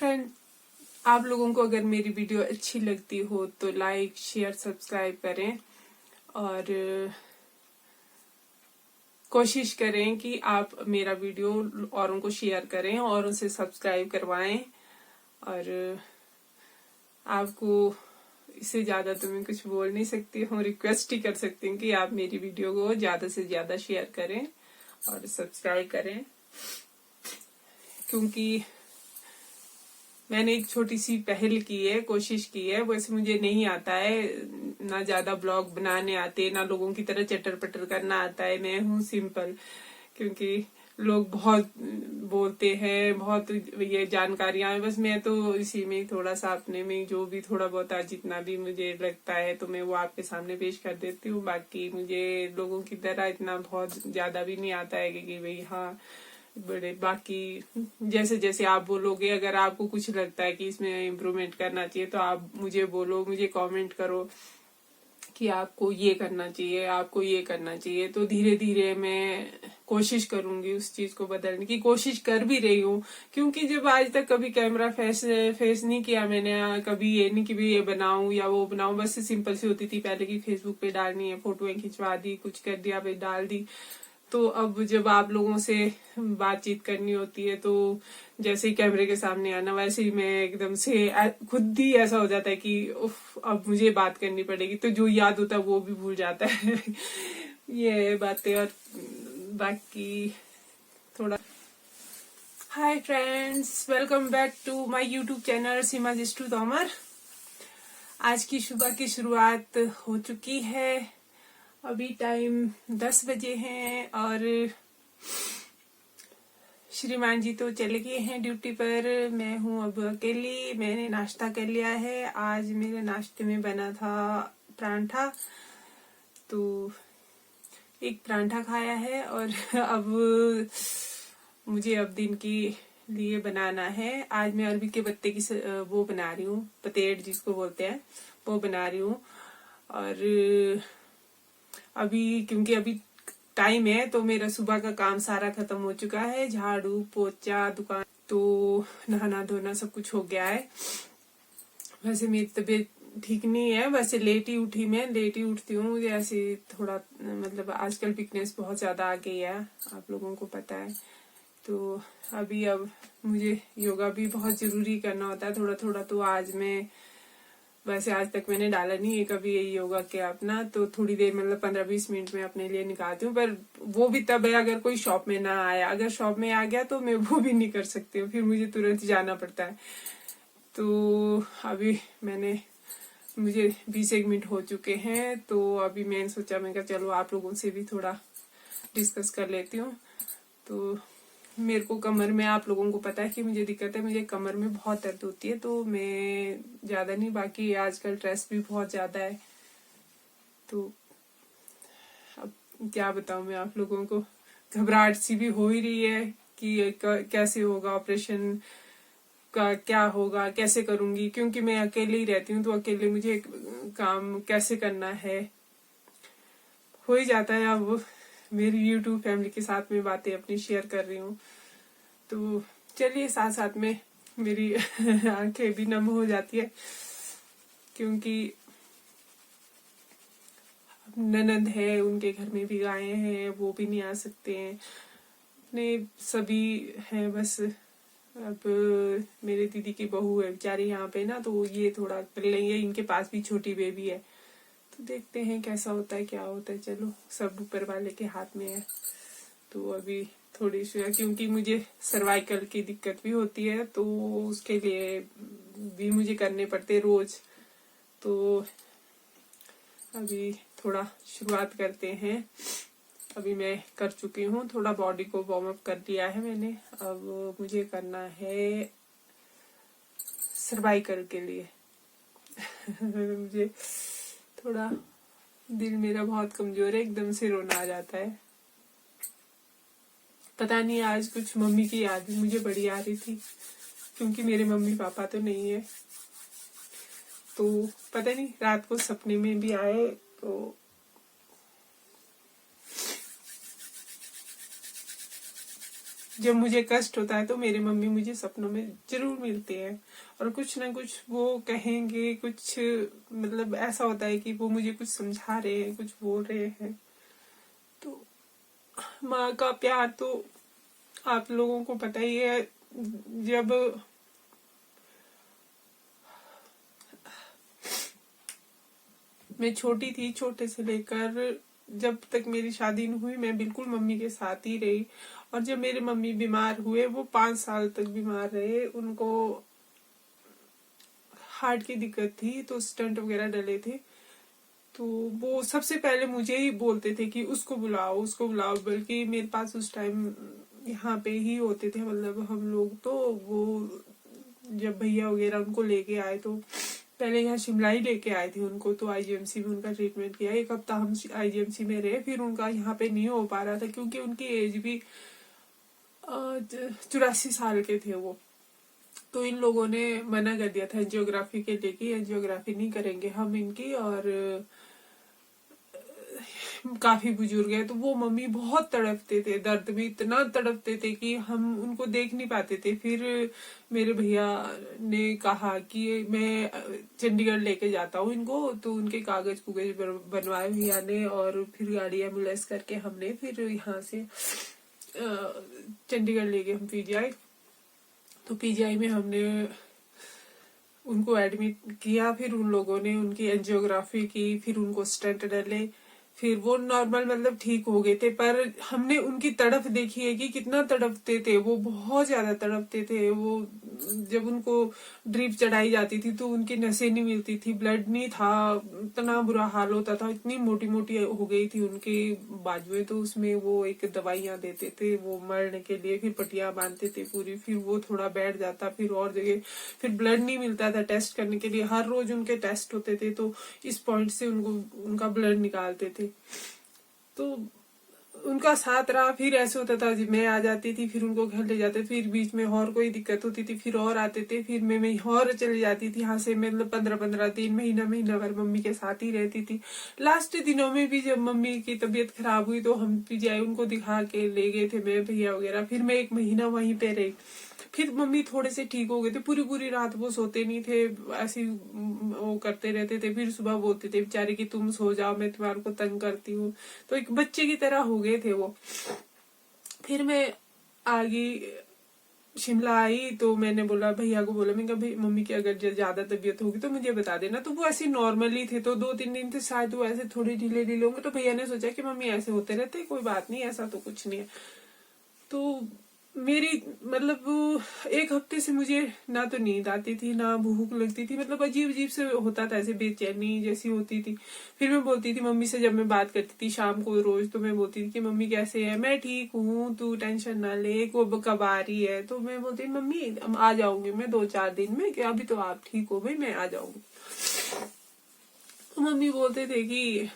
Friend, आप लोगों को अगर मेरी वीडियो अच्छी लगती हो तो लाइक शेयर सब्सक्राइब करें और कोशिश करें कि आप मेरा वीडियो औरों को शेयर करें और उनसे सब्सक्राइब करवाएं। और आपको इससे ज्यादा तो मैं कुछ बोल नहीं सकती हूँ, रिक्वेस्ट ही कर सकती हूँ कि आप मेरी वीडियो को ज्यादा से ज्यादा शेयर करें और सब्सक्राइब करें, क्योंकि मैंने एक छोटी सी पहल की है, कोशिश की है। वैसे मुझे नहीं आता है, ना ज्यादा ब्लॉग बनाने आते, ना लोगों की तरह चटर पटर करना आता है। मैं हूँ सिंपल, क्योंकि लोग बहुत बोलते हैं, बहुत ये जानकारियां हैं, बस मैं तो इसी में थोड़ा सा अपने में जो भी थोड़ा बहुत जितना भी मुझे लगता है तो मैं वो आपके सामने पेश कर देती हूँ। बाकी मुझे लोगों की तरह इतना बहुत ज्यादा भी नहीं आता है कि भाई हाँ बड़े, बाकी जैसे जैसे आप बोलोगे, अगर आपको कुछ लगता है कि इसमें इम्प्रूवमेंट करना चाहिए तो आप मुझे बोलो, मुझे कमेंट करो कि आपको ये करना चाहिए, आपको ये करना चाहिए। तो धीरे धीरे मैं कोशिश करूंगी उस चीज को बदलने की, कोशिश कर भी रही हूँ। क्योंकि जब आज तक कभी कैमरा फेस नहीं किया मैंने, कभी ये नहीं कि भी ये बनाऊं या वो बनाऊं, बस सिंपल सी होती थी पहले की फेसबुक पे डालनी है, फोटोएं खिंचवा दी, कुछ कर दिया, फिर डाल दी। तो अब जब आप लोगों से बातचीत करनी होती है तो जैसे ही कैमरे के सामने आना, वैसे ही मैं एकदम से खुद ही ऐसा हो जाता है कि उफ अब मुझे बात करनी पड़ेगी, तो जो याद होता है वो भी भूल जाता है। ये बातें। और बाकी थोड़ा hi friends, welcome back to my YouTube channel Seema जिस्टू तोमर। आज की सुबह की शुरुआत हो चुकी है, अभी टाइम 10 बजे हैं और श्रीमान जी तो चले गए हैं ड्यूटी पर। मैं हूँ अब अकेली। मैंने नाश्ता कर लिया है। आज मेरे नाश्ते में बना था परांठा, तो एक परांठा खाया है और अब मुझे अब दिन के लिए बनाना है। आज मैं अरबी के पत्ते की वो बना रही हूँ, पतेड़ जिसको बोलते हैं, वो बना रही हूँ। और अभी क्योंकि अभी टाइम है तो मेरा सुबह का काम सारा खत्म हो चुका है, झाड़ू पोछा दुकान, तो नहाना धोना सब कुछ हो गया है। वैसे मेरी तबीयत ठीक नहीं है, वैसे लेट ही उठी, मैं लेट ही उठती हूँ। मुझे ऐसे थोड़ा मतलब आजकल वीकनेस बहुत ज्यादा आ गई है, आप लोगों को पता है। तो अभी अब मुझे योगा भी बहुत जरूरी करना होता है थोड़ा थोड़ा। तो आज मैं, वैसे आज तक मैंने डाला नहीं है कभी ये योगा के अपना, तो थोड़ी देर मतलब 15-20 मिनट में अपने लिए निकालती हूँ। पर वो भी तब है अगर कोई शॉप में ना आया। अगर शॉप में आ गया तो मैं वो भी नहीं कर सकती हूँ, फिर मुझे तुरंत जाना पड़ता है। तो अभी मुझे 20 मिनट हो चुके हैं, तो अभी मैंने सोचा, मैं कहा चलो आप लोगों से भी थोड़ा डिस्कस कर लेती हूँ। तो मेरे को कमर में, आप लोगों को पता है कि मुझे दिक्कत है, मुझे कमर में बहुत दर्द होती है। तो मैं ज्यादा नहीं, बाकी आजकल स्ट्रेस भी बहुत ज्यादा है, तो अब क्या बताऊं मैं आप लोगों को। घबराहट सी भी हो ही रही है कि कैसे होगा ऑपरेशन का, क्या होगा, कैसे करूंगी, क्योंकि मैं अकेले ही रहती हूँ। तो अकेले मुझे काम कैसे करना है, हो ही जाता है। अब मेरी यूट्यूब फैमिली के साथ में बातें अपनी शेयर कर रही हूँ, तो चलिए साथ साथ में मेरी आंखें भी नम हो जाती है, क्योंकि ननद है, उनके घर में भी गायें हैं, वो भी नहीं आ सकते हैं, अपने सभी हैं। बस अब मेरे दीदी की बहू है बेचारी यहाँ पे ना, तो ये थोड़ा कर लेंगे। इनके पास भी छोटी बेबी है, तो देखते हैं कैसा होता है, क्या होता है। चलो सब ऊपर वाले के हाथ में है। तो अभी थोड़ी सी, क्योंकि मुझे सर्वाइकल की दिक्कत भी होती है, तो उसके लिए भी मुझे करने पड़ते रोज। तो अभी थोड़ा शुरुआत करते हैं। अभी मैं कर चुकी हूँ, थोड़ा बॉडी को वार्म अप कर दिया है मैंने। अब मुझे करना है सर्वाइकल के लिए। मुझे थोड़ा दिल मेरा बहुत कमजोर है, एकदम से रोना आ जाता है। पता नहीं आज कुछ मम्मी की याद भी मुझे बड़ी आ रही थी, क्योंकि मेरे मम्मी पापा तो नहीं है। तो पता नहीं रात को सपने में भी आए, तो जब मुझे कष्ट होता है तो मेरे मम्मी मुझे सपनों में जरूर मिलते हैं, और कुछ ना कुछ वो कहेंगे, कुछ मतलब ऐसा होता है कि वो मुझे कुछ समझा रहे हैं, कुछ बोल रहे हैं। तो माँ का प्यार तो आप लोगों को पता ही है। जब मैं छोटी थी, छोटे से लेकर जब तक मेरी शादी नहीं हुई, मैं बिल्कुल मम्मी के साथ ही रही। और जब मेरे मम्मी बीमार हुए, वो 5 साल तक बीमार रहे। उनको हार्ट की दिक्कत थी, तो स्टंट वगैरह डले थे। तो वो सबसे पहले मुझे ही बोलते थे कि उसको बुलाओ, उसको बुलाओ। बल्कि मेरे पास उस टाइम यहाँ पे ही होते थे, मतलब हम लोग। तो वो जब भैया वगैरह उनको लेके आए, तो पहले यहाँ शिमला ही लेके आए थे उनको। तो आईजीएमसी में उनका ट्रीटमेंट किया। 1 हफ्ता हम आईजीएमसी में रहे। फिर उनका यहाँ पे नहीं हो पा रहा था, क्योंकि उनकी एज भी 84 साल के थे वो। तो इन लोगों ने मना कर दिया था एंजियोग्राफी के लिए कि एंजियोग्राफी नहीं करेंगे हम इनकी। और काफी बुजुर्ग है। तो वो मम्मी बहुत तड़पते थे, दर्द में इतना तड़पते थे कि हम उनको देख नहीं पाते थे। फिर मेरे भैया ने कहा कि मैं चंडीगढ़ लेके जाता हूँ इनको। तो उनके कागज कुगज बनवाए भैया ने, और फिर गाड़ी एम्बुलेंस करके हमने फिर यहाँ से चंडीगढ़ लेके हम पीजीआई। तो पीजीआई में हमने उनको एडमिट किया। फिर उन लोगों ने उनकी एंजियोग्राफी की, फिर उनको स्टेंट डाले। फिर वो नॉर्मल मतलब ठीक हो गए थे। पर हमने उनकी तड़प देखी है कि कितना तड़पते थे वो, बहुत ज्यादा तड़पते थे वो। जब उनको ड्रिप चढ़ाई जाती थी तो उनकी नसें नहीं मिलती थी, ब्लड नहीं था, इतना बुरा हाल होता था। इतनी मोटी मोटी हो गई थी उनकी बाजुएं। तो उसमें वो एक दवाइयां देते थे वो मरने के लिए, फिर पट्टियां बांधते थे पूरी। फिर वो थोड़ा बैठ जाता, फिर और जगह फिर ब्लड नहीं मिलता था टेस्ट करने के लिए। हर रोज उनके टेस्ट होते थे, तो इस पॉइंट से उनका ब्लड निकालते थे। तो उनका साथ रहा। फिर ऐसे होता था मैं आ जाती थी, फिर उनको घर ले जाते, फिर बीच में और कोई दिक्कत होती थी, फिर और आते थे। फिर मैं और चली जाती थी यहाँ से। मतलब 15-15 दिन, महीना भर मम्मी के साथ ही रहती थी। लास्ट दिनों में भी जब मम्मी की तबीयत खराब हुई तो हम पीजीआई उनको दिखा के ले गए थे, मैं भैया वगैरह। फिर मैं 1 महीना वहीं पे रही। फिर मम्मी थोड़े से ठीक हो गए थे। पूरी पूरी रात वो सोते नहीं थे, ऐसे वो करते रहते थे। फिर सुबह बोलते थे बेचारे कि तुम सो जाओ, मैं तुम्हारे को तंग करती हूँ। तो एक बच्चे की तरह हो गए थे वो। फिर मैं आगे शिमला आई, तो मैंने बोला भैया को, बोला मैं भाई मम्मी की अगर ज्यादा तबीयत होगी तो मुझे बता देना। तो वो ऐसे नॉर्मली थे। तो 2-3 दिन से शायद वो ऐसे थोड़ी ढीले ढीले होंगे। तो भैया ने सोचा कि मम्मी ऐसे होते रहते, कोई बात नहीं, ऐसा तो कुछ नहीं है। तो मेरी मतलब 1 हफ्ते से मुझे ना तो नींद आती थी, ना भूख लगती थी। मतलब अजीब अजीब से होता था, ऐसे बेचैनी जैसी होती थी। फिर मैं बोलती थी मम्मी से, जब मैं बात करती थी शाम को रोज, तो मैं बोलती थी कि मम्मी कैसे है, मैं ठीक हूँ, तू टेंशन ना ले, वो कब आ रही है। तो मैं बोलती थी मम्मी आ जाऊंगी मैं 2-4 दिन में, क्या अभी तो आप ठीक हो भाई, मैं आ जाऊंगी। तो मम्मी बोलते थे कि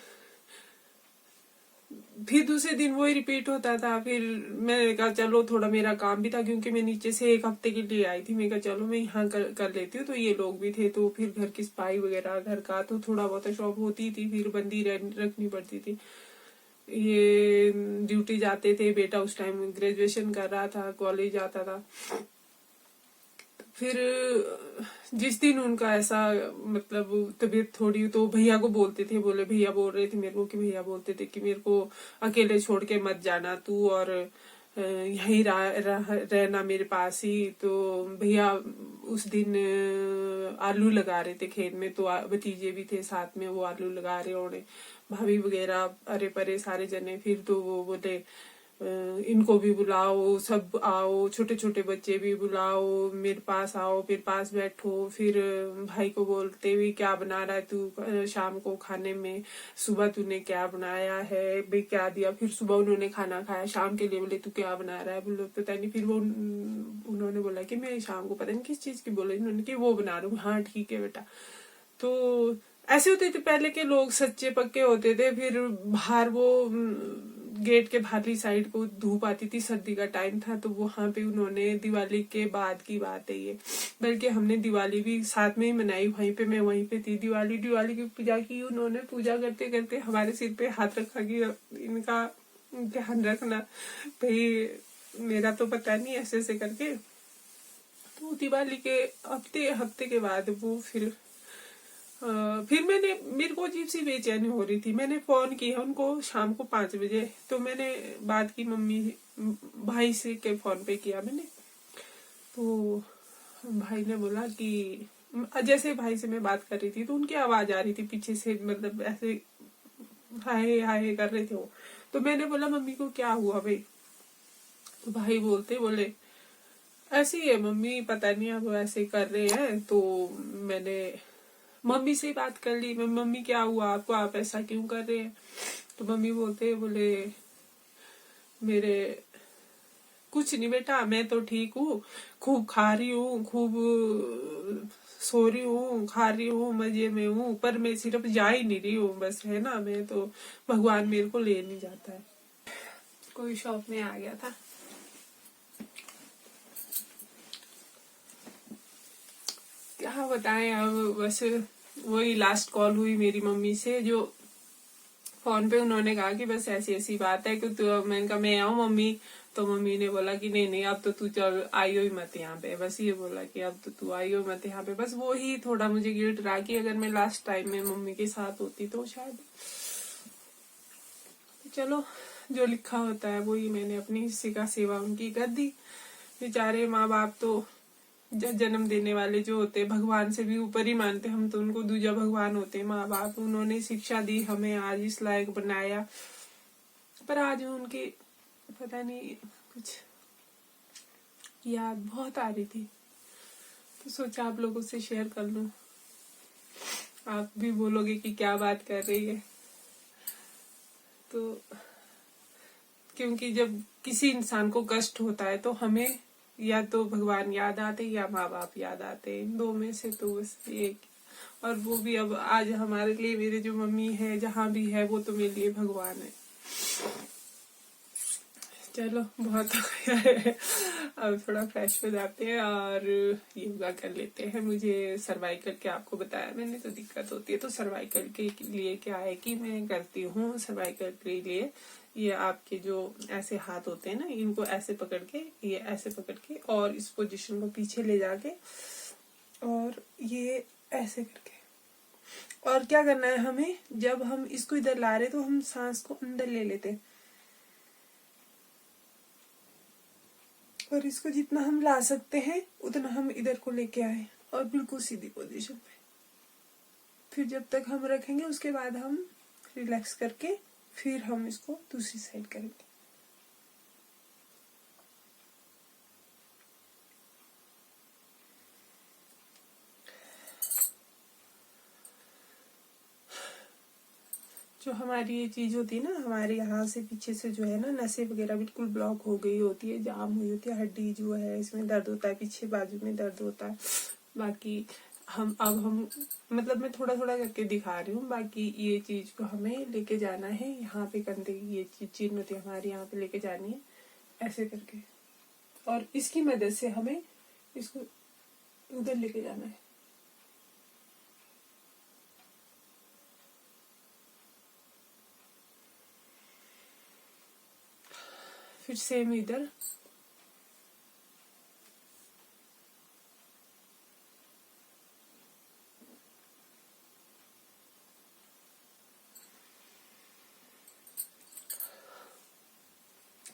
फिर दूसरे दिन वही रिपीट होता था। फिर मैंने कहा चलो, थोड़ा मेरा काम भी था क्योंकि मैं नीचे से 1 हफ्ते के लिए आई थी। मैं कहा चलो मैं यहाँ कर लेती हूँ। तो ये लोग भी थे, तो फिर घर की सफाई वगैरह घर का तो थोड़ा बहुत शॉप होती थी, फिर बंदी रखनी पड़ती थी। ये ड्यूटी जाते थे, बेटा उस टाइम ग्रेजुएशन कर रहा था, कॉलेज जाता था। फिर जिस दिन उनका ऐसा मतलब तबीयत थोड़ी, तो भैया को बोलते थे, बोले भैया बोल रहे थे मेरे को कि भैया बोलते थे कि मेरे को अकेले छोड़ के मत जाना तू, और यहीं रहना मेरे पास ही। तो भैया उस दिन आलू लगा रहे थे खेत में। तो भतीजे भी थे साथ में, वो आलू लगा रहे होने, भाभी वगैरह अरे परे सारे जने। फिर तो वो बोले इनको भी बुलाओ, सब आओ, छोटे छोटे बच्चे भी बुलाओ, मेरे पास आओ, मेरे पास बैठो। फिर भाई को बोलते हुए क्या बना रहा है तू शाम को खाने में, सुबह तूने क्या बनाया है भाई, क्या दिया। फिर सुबह उन्होंने खाना खाया, शाम के लिए बोले तू क्या बना रहा है, बोले पता नहीं। फिर वो उन्होंने बोला कि मैं शाम को पता नहीं किस चीज की बोले, उन्होंने कि वो बना रहा हूँ। हाँ ठीक है बेटा। तो ऐसे होते थे पहले के लोग, सच्चे पक्के होते थे। फिर बाहर वो गेट के बाहरली साइड को धूप आती थी, सर्दी का टाइम था, तो वहां पे उन्होंने, दिवाली के बाद की बात है ये, बल्कि हमने दिवाली भी साथ में ही मनाई। वहीं पे मैं वहीं पे थी। दिवाली की पूजा की उन्होंने। पूजा करते करते हमारे सिर पे हाथ रखा कि इनका ध्यान रखना भाई, मेरा तो पता नहीं, ऐसे ऐसे करके। तो दिवाली के हफ्ते के बाद वो फिर मेरे को अजीब सी बेचैनी हो रही थी। मैंने फोन किया उनको शाम को 5 बजे। तो मैंने बात की मम्मी भाई से के फोन पे किया मैंने। तो भाई ने बोला कि जैसे भाई से मैं बात कर रही थी तो उनकी आवाज आ रही थी पीछे से, मतलब ऐसे हाय हाय कर रहे थे वो। तो मैंने बोला मम्मी को क्या हुआ भाई? तो भाई बोले ऐसे ही है मम्मी, पता नहीं अब ऐसे कर रहे हैं। तो मैंने मम्मी से बात कर ली, मम्मी क्या हुआ आपको, आप ऐसा क्यों कर रहे हैं? तो मम्मी बोले मेरे कुछ नहीं बेटा, मैं तो ठीक हूँ, खूब खा रही हूँ, खूब सो रही हूँ, खा रही हूँ, मजे में हूँ, पर मैं सिर्फ जा ही नहीं रही हूँ बस, है ना। मैं तो भगवान मेरे को ले नहीं जाता है। कोई शॉप में आ गया था। क्या बताएं अब, बस वही लास्ट कॉल हुई मेरी मम्मी से, जो फोन पे उन्होंने कहा कि बस ऐसी ऐसी बात है कि मैंने कहा मैं आऊँ मम्मी? तो मम्मी ने बोला कि नहीं अब तो तू चल, आइयो ही मत यहाँ पे। बस ये बोला कि अब तो तू आइयो मत यहाँ पे। बस वो ही थोड़ा मुझे गिल्ट रहा कि अगर मैं लास्ट टाइम में मम्मी के साथ होती तो शायद। चलो, जो लिखा होता है वही, मैंने अपनी हिस्से का सेवा उनकी कर दी। बेचारे माँ बाप तो जन्म देने वाले जो होते भगवान से भी ऊपर ही मानते, हम तो उनको दूजा भगवान होते माँ बाप। उन्होंने शिक्षा दी हमें, आज इस लायक बनाया, पर आज उनकी पता नहीं कुछ याद बहुत आ रही थी, तो सोचा आप लोगों से शेयर कर लूं। आप भी बोलोगे कि क्या बात कर रही है। तो क्योंकि जब किसी इंसान को कष्ट होता है तो हमें या तो भगवान याद आते या माँ बाप याद आते, इन दो में से तो बस एक। और वो भी अब आज हमारे लिए, मेरे जो मम्मी है जहाँ भी है, वो तो मेरे लिए भगवान है। चलो बहुत हो गया है, अब थोड़ा फ्रेश हो जाते हैं और योगा कर लेते हैं। मुझे सर्वाइकल के आपको बताया मैंने, तो दिक्कत होती है। तो सर्वाइकल के लिए क्या है कि मैं करती हूँ, सर्वाइकल के लिए ये आपके जो ऐसे हाथ होते हैं ना, इनको ऐसे पकड़ के, ये ऐसे पकड़ के और इस पोजीशन को पीछे ले जाके और ये ऐसे करके। और क्या करना है हमें, जब हम इसको इधर ला रहे तो हम सांस को अंदर ले लेते हैं, और इसको जितना हम ला सकते हैं उतना हम इधर को लेके आए और बिल्कुल सीधी पोजीशन पे। फिर जब तक हम रखेंगे उसके बाद हम रिलैक्स करके फिर हम इसको दूसरी साइड करेंगे। जो हमारी ये चीज होती है ना, हमारे यहाँ से पीछे से जो है ना, नसें वगैरह बिल्कुल ब्लॉक हो गई होती है, जाम हुई होती है, हड्डी जो है इसमें दर्द होता है, पीछे बाजू में दर्द होता है। बाकी हम मतलब मैं थोड़ा थोड़ा करके दिखा रही हूँ। बाकी ये चीज को हमें लेके जाना है, यहाँ पे कंधे की ये चीज होती है हमारी, यहाँ पे लेके जानी है ऐसे करके, और इसकी मदद से हमें इसको उधर लेके जाना है। फिर सेम इधर,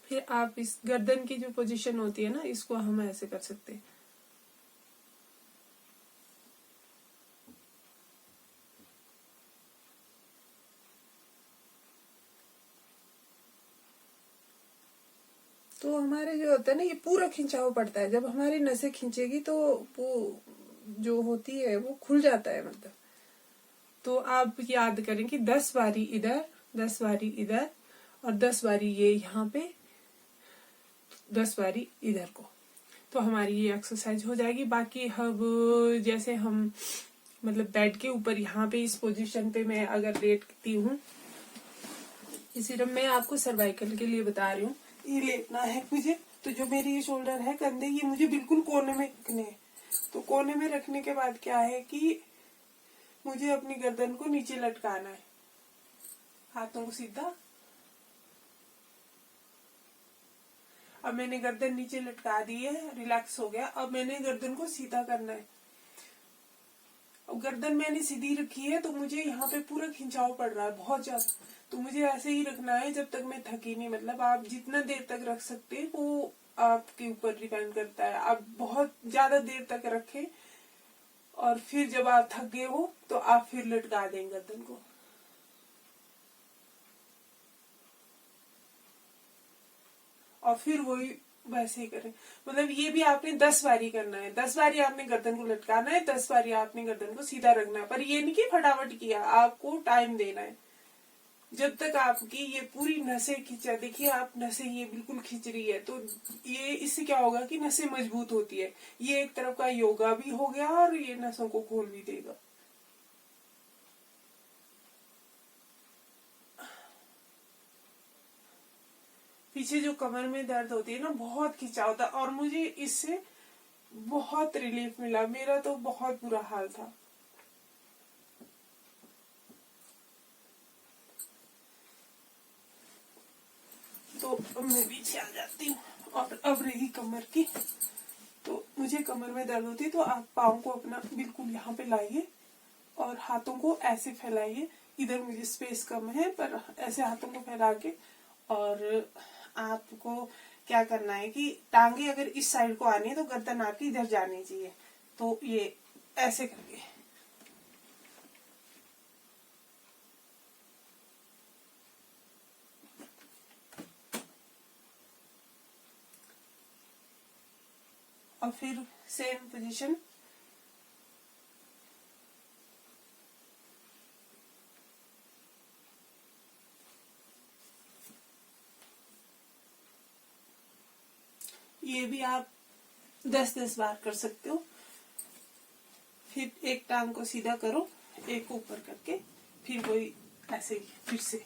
फिर आप इस गर्दन की जो पोजीशन होती है ना, इसको हम ऐसे कर सकते हैं। तो हमारे जो होता है ना, ये पूरा खिंचाव पड़ता है। जब हमारी नसें खिंचेगी तो वो जो होती है वो खुल जाता है, मतलब। तो आप याद करें कि 10 बारी इधर, 10 बारी इधर और 10 बारी ये यहाँ पे, 10 बारी इधर को। तो हमारी ये एक्सरसाइज हो जाएगी। बाकी अब जैसे हम मतलब बेड के ऊपर यहाँ पे इस पोजीशन पे मैं अगर लेटती हूँ, सिर्फ मैं आपको सर्वाइकल के लिए बता रही हूँ, ये लेटना है मुझे। तो जो मेरी ये शोल्डर है, कंधे, ये मुझे बिल्कुल कोने में रखने हैं। तो कोने में रखने के बाद क्या है कि मुझे अपनी गर्दन को नीचे लटकाना है, हाथों को सीधा। अब मैंने गर्दन नीचे लटका दी है, रिलैक्स हो गया। अब मैंने गर्दन को सीधा करना है। अब गर्दन मैंने सीधी रखी है तो मुझे यहाँ पे पूरा खिंचाव पड़ रहा है बहुत ज्यादा, तो मुझे ऐसे ही रखना है जब तक मैं थकी नहीं। मतलब आप जितना देर तक रख सकते हैं वो आपके ऊपर डिपेंड करता है। आप बहुत ज्यादा देर तक रखें और फिर जब आप थक गए हो तो आप फिर लटका दें गर्दन को। और फिर वही वैसे ही करें। मतलब ये भी आपने 10 बारी करना है। 10 बारी आपने गर्दन को लटकाना है, 10 बारी आपने गर्दन को सीधा रखना है। पर ये नहीं कि फटाफट किया, आपको टाइम देना है जब तक आपकी ये पूरी नसें खिंचा। देखिए आप नसें ये बिल्कुल खिंच रही है, तो ये इससे क्या होगा कि नसें मजबूत होती है। ये एक तरफ का योगा भी हो गया और ये नसों को खोल भी देगा। पीछे जो कमर में दर्द होती है ना, बहुत खिंचाव होता है और मुझे इससे बहुत रिलीफ मिला। मेरा तो बहुत बुरा हाल था। तो अब मैं पीछे आ जाती हूँ। और अब रही कमर की, तो मुझे कमर में दर्द होती है तो आप पाँव को अपना बिल्कुल यहाँ पे लाइए और हाथों को ऐसे फैलाइए। इधर मुझे स्पेस कम है, पर ऐसे हाथों को फैला के, और आपको क्या करना है कि टांगे अगर इस साइड को आनी है तो गर्दन आपकी इधर जानी चाहिए। तो ये ऐसे करके और फिर सेम पोजीशन। ये भी आप 10-10 बार कर सकते हो। फिर एक टांग को सीधा करो, एक ऊपर करके, फिर वही ऐसे ही फिर से।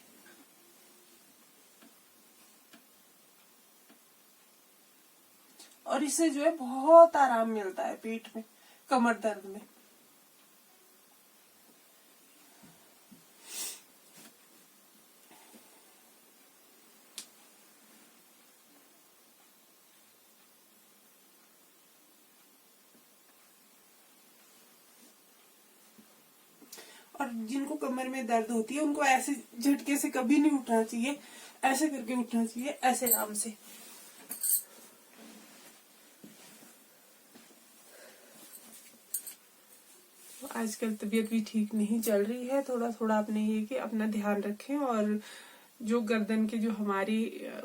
और इससे जो है बहुत आराम मिलता है पेट में, कमर दर्द में। और जिनको कमर में दर्द होती है उनको ऐसे झटके से कभी नहीं उठना चाहिए, ऐसे करके उठना चाहिए, ऐसे आराम से। आजकल तबीयत भी ठीक नहीं चल रही है, थोड़ा थोड़ा अपने ये कि अपना ध्यान रखें। और जो गर्दन की जो हमारी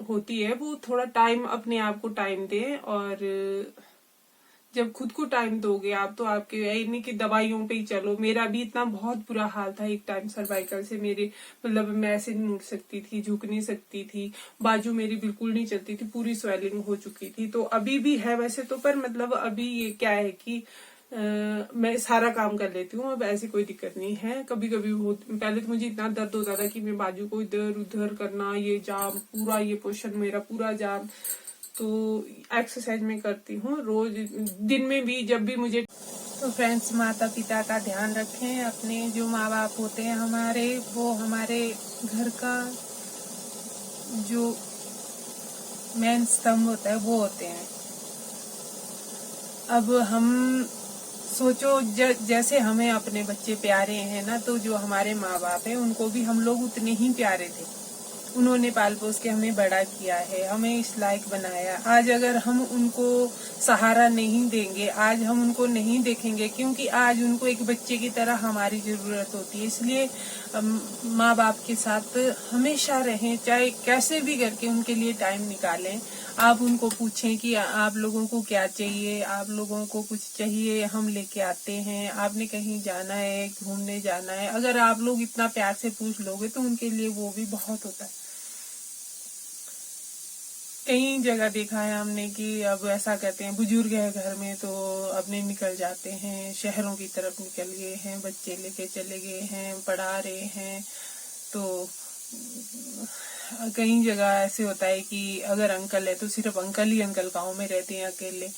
होती है वो थोड़ा टाइम, अपने आप को टाइम दें। और जब खुद को टाइम दोगे आप तो आपके नहीं कि दवाइयों पे ही चलो। मेरा भी इतना बहुत बुरा हाल था एक टाइम सर्वाइकल से। मेरे मतलब मैं ऐसे नहीं उठ सकती थी, झुक नहीं सकती थी, बाजू मेरी बिल्कुल नहीं चलती थी, पूरी स्वेलिंग हो चुकी थी। तो अभी भी है वैसे तो, पर मतलब अभी ये क्या है कि मैं सारा काम कर लेती हूँ, अब ऐसी कोई दिक्कत नहीं है। कभी कभी पहले तो मुझे इतना दर्द होता था कि मैं बाजू को इधर उधर करना, ये जाम पूरा, ये पोर्शन मेरा पूरा जाम। तो एक्सरसाइज में करती हूँ रोज, दिन में भी जब भी मुझे। तो फ्रेंड्स, माता पिता का ध्यान रखें। अपने जो माँ बाप होते हैं हमारे, वो हमारे घर का जो मेन स्तंभ होता है वो होते हैं। अब हम सोचो जैसे हमें अपने बच्चे प्यारे हैं ना, तो जो हमारे माँ बाप हैं उनको भी हम लोग उतने ही प्यारे थे। उन्होंने पाल पोस के हमें बड़ा किया है, हमें इस लायक बनाया। आज अगर हम उनको सहारा नहीं देंगे, आज हम उनको नहीं देखेंगे, क्योंकि आज उनको एक बच्चे की तरह हमारी जरूरत होती है। इसलिए माँ बाप के साथ हमेशा रहें, चाहे कैसे भी करके उनके लिए टाइम निकालें। आप उनको पूछें कि आप लोगों को क्या चाहिए, आप लोगों को कुछ चाहिए हम लेके आते हैं, आपने कहीं जाना है, घूमने जाना है। अगर आप लोग इतना प्यार से पूछ लोगे तो उनके लिए वो भी बहुत होता है। कई जगह देखा है हमने कि अब ऐसा कहते हैं, बुजुर्ग है घर में तो अपने निकल जाते हैं, शहरों की तरफ निकल गए हैं, बच्चे लेके चले गए हैं, पढ़ा रहे हैं। तो कई जगह ऐसे होता है कि अगर अंकल है तो सिर्फ अंकल ही अंकल गांव में रहते हैं अकेले।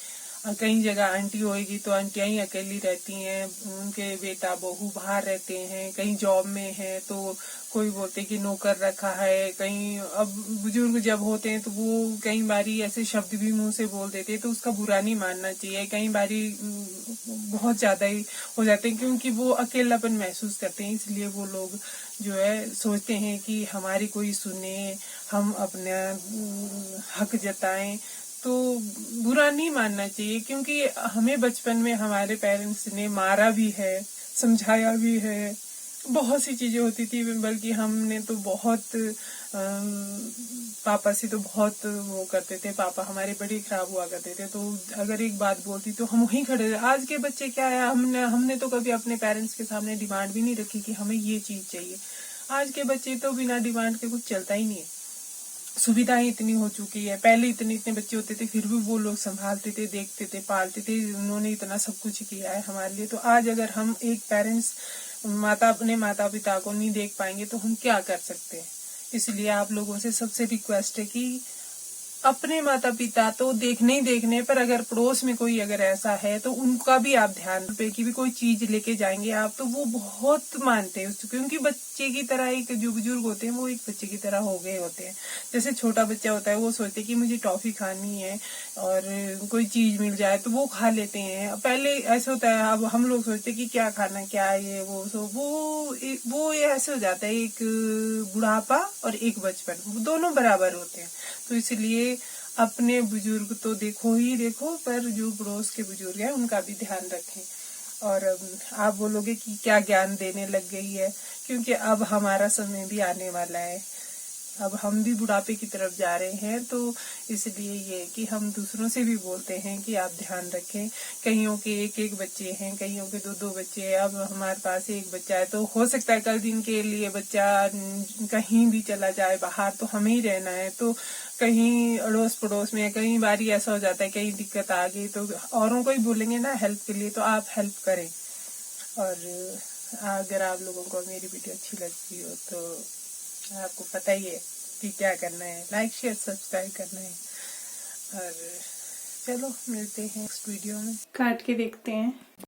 कई जगह आंटी होएगी तो आंटियां ही अकेली रहती हैं, उनके बेटा बहू बाहर रहते हैं, कहीं जॉब में है तो कोई बोलते कि नौकर रखा है, कहीं अब बुजुर्ग जब होते हैं तो वो कई बारी ऐसे शब्द भी मुंह से बोल देते हैं, तो उसका बुरा नहीं मानना चाहिए। कई बारी बहुत ज्यादा ही हो जाते हैं क्योंकि वो अकेलापन महसूस करते हैं, इसलिए वो लोग जो है सोचते हैं कि हमारी कोई सुने, हम अपना हक जताएं। तो बुरा नहीं मानना चाहिए क्योंकि हमें बचपन में हमारे पेरेंट्स ने मारा भी है, समझाया भी है, बहुत सी चीजें होती थी, बल्कि हमने तो बहुत पापा से तो बहुत वो करते थे, पापा हमारे बड़े खराब हुआ करते थे, तो अगर एक बात बोलती तो हम वहीं खड़े थे। आज के बच्चे क्या है, हमने तो कभी अपने पेरेंट्स के सामने डिमांड भी नहीं रखी कि हमें ये चीज चाहिए। आज के बच्चे तो बिना डिमांड के कुछ चलता ही नहीं है। सुविधाएं इतनी हो चुकी है, पहले इतने बच्चे होते थे फिर भी वो लोग संभालते थे, देखते थे, पालते थे, उन्होंने इतना सब कुछ किया है हमारे लिए। तो आज अगर हम एक पेरेंट्स अपने माता पिता को नहीं देख पाएंगे तो हम क्या कर सकते हैं। इसलिए आप लोगों से सबसे रिक्वेस्ट है कि अपने माता पिता तो देखने ही देखने, पर अगर पड़ोस में कोई अगर ऐसा है तो उनका भी आप ध्यान पे कि भी कोई चीज लेके जाएंगे आप तो वो बहुत मानते हैं उसको, क्योंकि बच्चे की तरह एक जो बुजुर्ग होते हैं वो एक बच्चे की तरह हो गए होते हैं। जैसे छोटा बच्चा होता है वो सोचते हैं कि मुझे टॉफी खानी है और कोई चीज मिल जाए तो वो खा लेते हैं। पहले ऐसे होता है, अब हम लोग सोचते हैं कि क्या खाना, क्या ये वो, सो वो ये ऐसे हो जाता है, एक बुढ़ापा और एक बचपन दोनों बराबर होते हैं। तो इसलिए अपने बुजुर्ग तो देखो ही देखो, पर जो पड़ोस के बुजुर्ग हैं उनका भी ध्यान रखें। और आप बोलोगे कि क्या ज्ञान देने लग गई है, क्योंकि अब हमारा समय भी आने वाला है, अब हम भी बुढ़ापे की तरफ जा रहे हैं, तो इसलिए ये कि हम दूसरों से भी बोलते हैं कि आप ध्यान रखें। कईयों के एक एक बच्चे हैं, कईयों के दो दो बच्चे हैं, अब हमारे पास एक बच्चा है तो हो सकता है कल दिन के लिए बच्चा कहीं भी चला जाए बाहर तो हमें ही रहना है, तो कहीं अड़ोस पड़ोस में कई बारी ऐसा हो जाता है, कहीं दिक्कत आ गई तो औरों को ही बोलेंगे ना हेल्प के लिए, तो आप हेल्प करें। और अगर आप लोगों को मेरी वीडियो अच्छी लगती हो तो आपको पता ही है कि क्या करना है, लाइक शेयर सब्सक्राइब करना है। और चलो मिलते हैं नेक्स्ट वीडियो में, काट के देखते हैं।